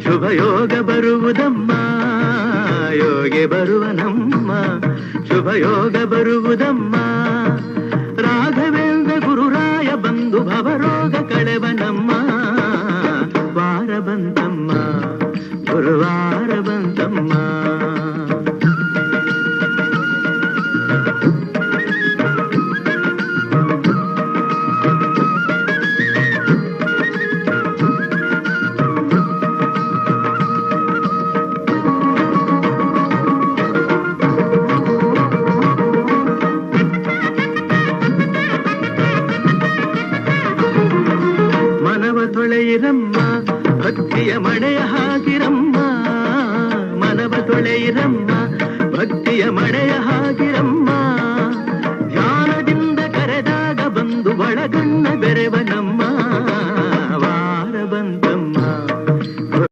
ಶುಭ ಯೋಗ ಬರುವುದಮ್ಮ ಯೋಗಿ ಬರುವನಮ್ಮ ಶುಭ ಯೋಗ ಬರುವುದಮ್ಮ ರಾಘವೇಂದ್ರ ಗುರುರಾಯ ಬಂದು ಭವರೋಗ ಕಳೆವನಮ್ಮ ವಾರ ಬಂತಮ್ಮ ಗುರುವಾರ ಬಂತಮ್ಮ ತೊಳೆಯಿರಮ್ಮ ಭಕ್ತಿಯ ಮಳೆಯ ಹಾಕಿರಮ್ಮ ಮನವ ತೊಳೆಯಿರಮ್ಮ ಭಕ್ತಿಯ ಮಳೆಯ ಹಾಕಿರಮ್ಮ